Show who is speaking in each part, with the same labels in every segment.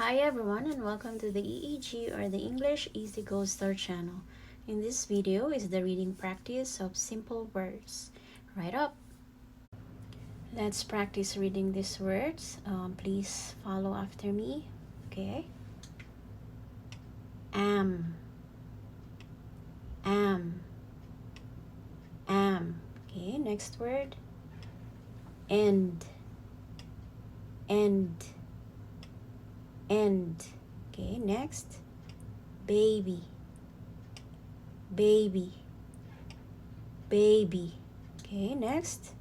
Speaker 1: Hi everyone and welcome to the EEG or the English Easy Goldstar channel. In this video is the reading practice of simple words. Right up. Let's practice reading these words. Please follow after me. Okay. Am. Okay, next word. End. Okay, next. Baby. Okay, next.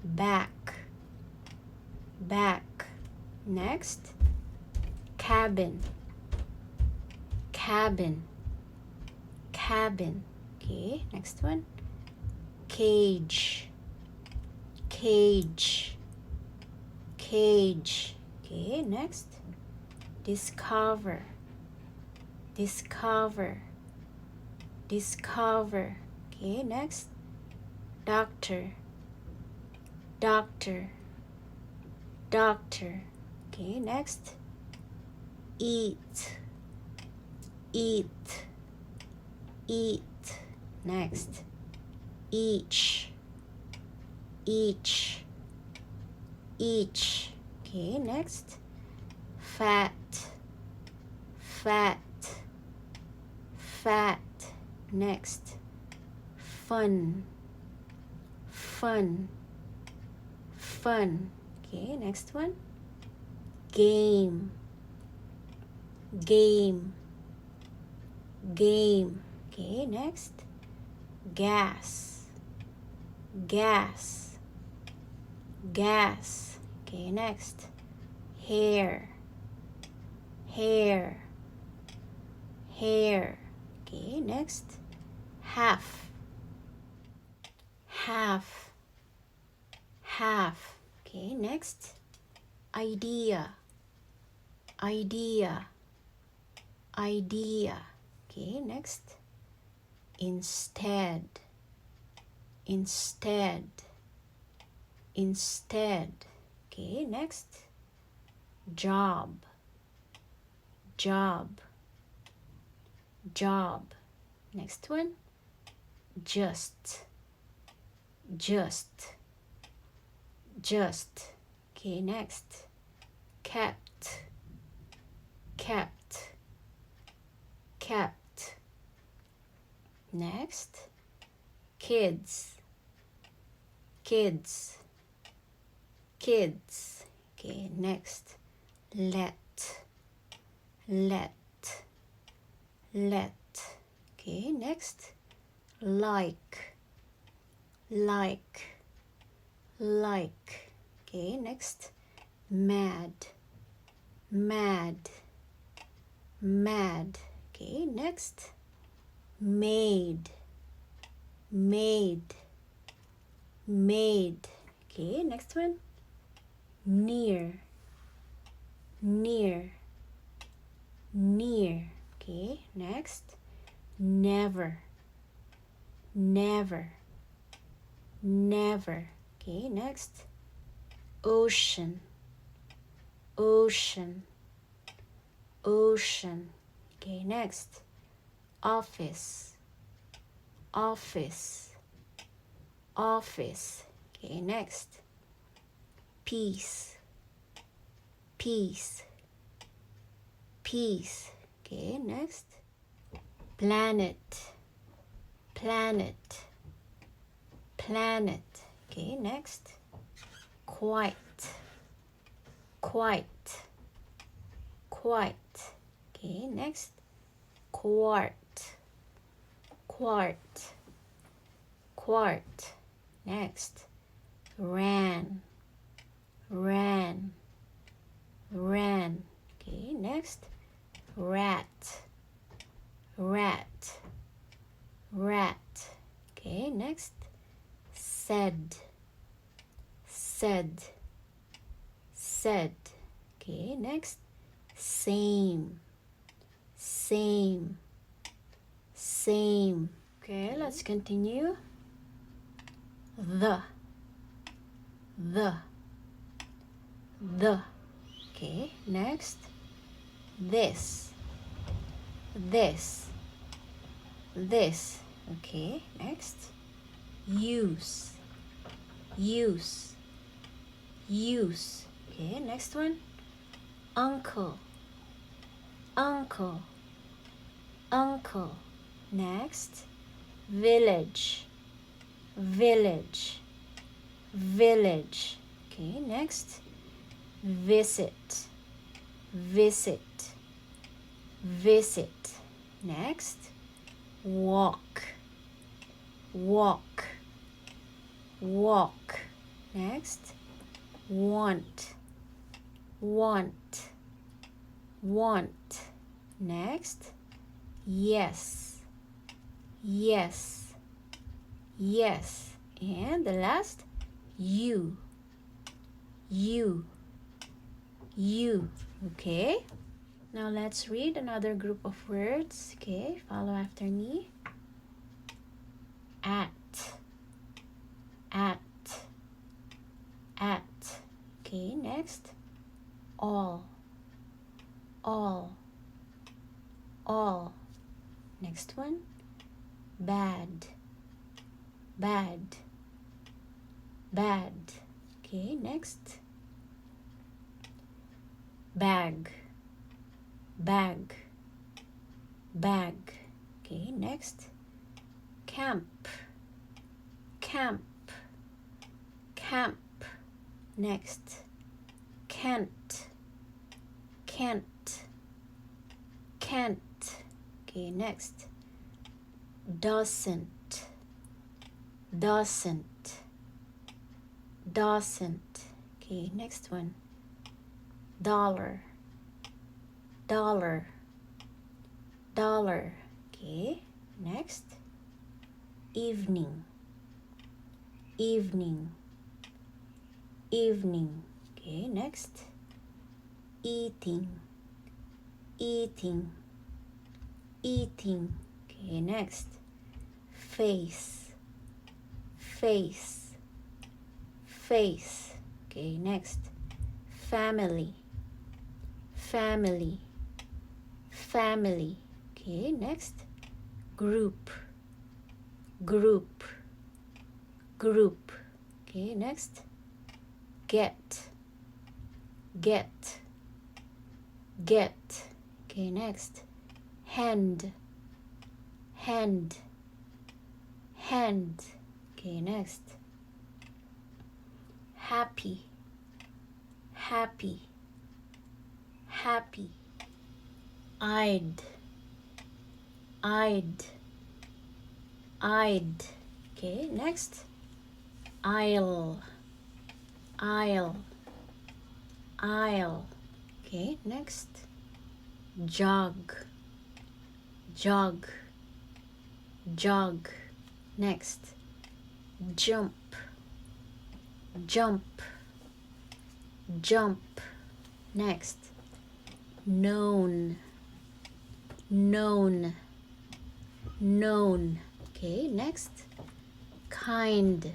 Speaker 1: Back. Next. Cabin. Okay, next one. Cage. Okay, next. Discover. Okay, next. Doctor. Okay, next. Eat. Next. Each. Okay, next. Fat. Next. Fun. Okay, next one. Game. Okay, next. Gas. Okay, next. Hair. Okay, next. Half. Okay, next. Idea. Okay, next. Instead. Okay, next. Job. Next one. Just. Okay, next. Kept. Next. Kids. Okay, next. Let. Okay, next. Like. Okay, next. Mad. Okay, next. Made. Okay, next one. Near. Okay, next. Never. Okay, next. Ocean. Okay, next. Office. Okay, next. Peace. Okay, next. Planet. Okay, next. Quite. Okay, next. Quart. Next. Ran. Okay, next. Rat. Okay, next. Said. Okay, next. Same. Okay, let's continue. The. Okay, next, this, this, this. Okay, next, use, use, use. Okay, next one, uncle, uncle, uncle. Next, village, village, village. Okay, next, visit, visit, visit. Next, walk, walk, walk. Next, want, want, want. Next, yes, yes, yes. And the last, you, you, you. Okay, now let's read another group of words. Okay, follow after me. At, at, at. Okay, next, all, all, all. Next one, bad, bad, bad. Okay, next, bag, bag, bag. Okay, next, camp, camp, camp. Next, Kent, Kent, Kent. Okay, next, doesn't, doesn't, doesn't. Okay, next one, dollar, dollar, dollar. Okay, next, evening, evening, evening. Okay, next, eating, eating, eating. Okay, next, face, face, face. Okay, next, family, family, family. Okay, next, group, group, group. Okay, next, get, get, get. Okay, next, hand, hand, hand. Okay, next, happy, happy, happy. I'd, I'd, I'd. Okay, next, I'll, I'll, I'll. Okay, next, jog, jog, jog. Next, jump, jump, jump. Next, known, known, known. Okay, next, kind,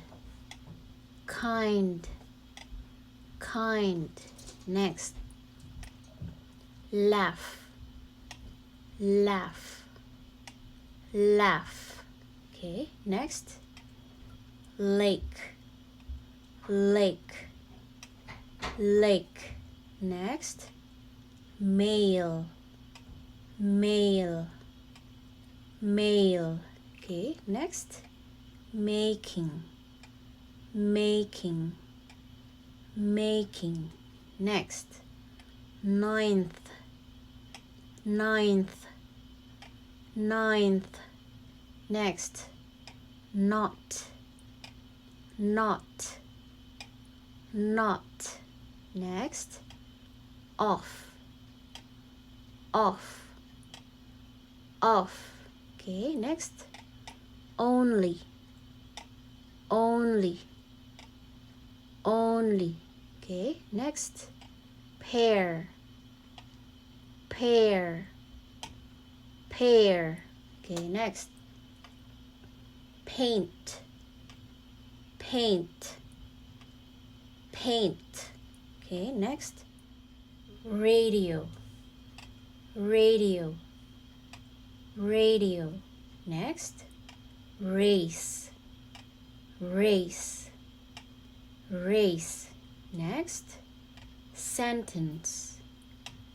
Speaker 1: kind, kind. Next, laugh, laugh, laugh. Okay, next, lake, lake, lake. Next, mail, mail, mail. Okay, next, making, making, making. Next, ninth, ninth, ninth. Next, not, not, not. Next, off, off, off. Okay, next, only, only, only. Okay, next, pair, pair, pair. Okay, next, paint, paint, paint. Okay, next, radio, radio, radio. Next, race, race, race. Next, sentence,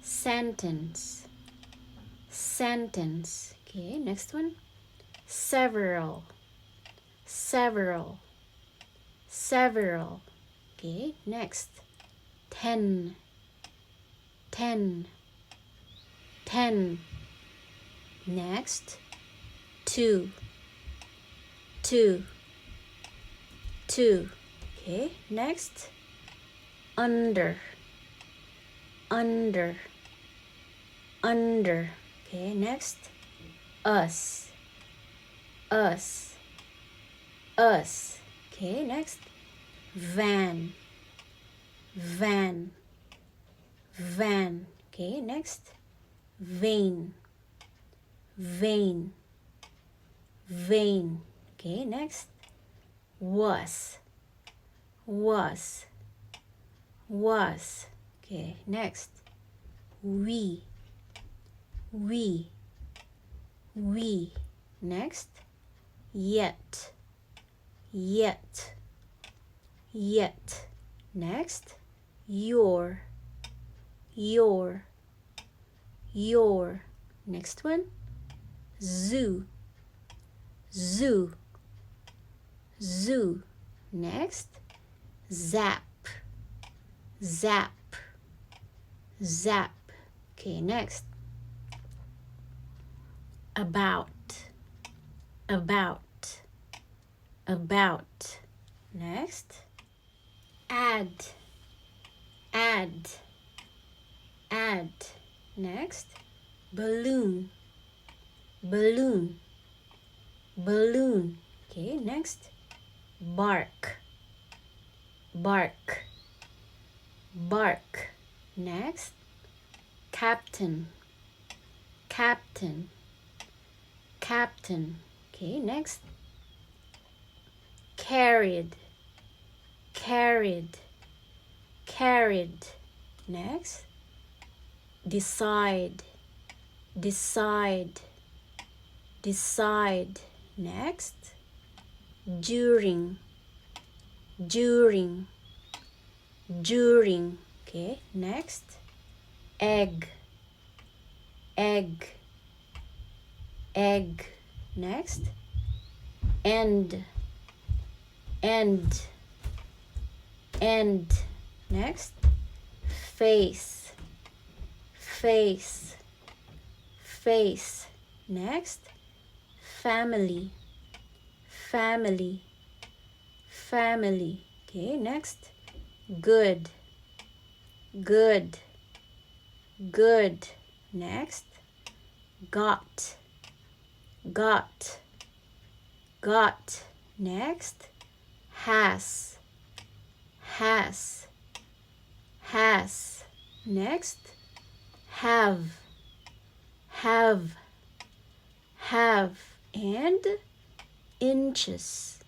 Speaker 1: sentence, sentence. Okay, next one, several, several, several. Okay, next, 10, 10, 10. Next, 2, 2, 2. Okay, next, under, under, under. Okay, next, us, us, us. Okay, next, van, van, van. Okay, next, vein, vein, vein. Okay, next, was, was, was. Okay, next, we, we. Next, yet, yet, yet. Next, your, your. Next one, zoo, zoo, zoo. Next, zap, zap, zap. Okay, next, about, about, about. Next, add, add, add. Next, balloon, balloon, balloon. Okay, next, bark, bark, bark. Next, captain, captain, captain. Okay, next, carried, carried, carried. Next, decide, decide, decide. Next, during, during, during. Okay, next, egg, egg, egg. Next, end, end, end. Next, face, face, face. Next, family, family, family. Okay, next, good, good, good. Next, got, got, got. Next, has, has, has. Next, have, have, have. And inches,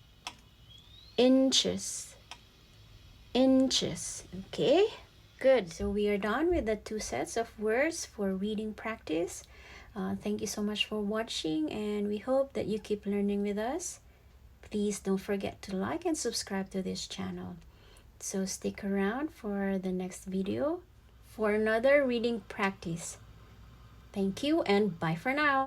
Speaker 1: inches, inches. Okay, good. So we are done with the 2 sets of words for reading practice. Thank you so much for watching, and we hope that you keep learning with us. Please don't forget to like and subscribe to this channel. So stick around for the next video for another reading practice. Thank you and bye for now.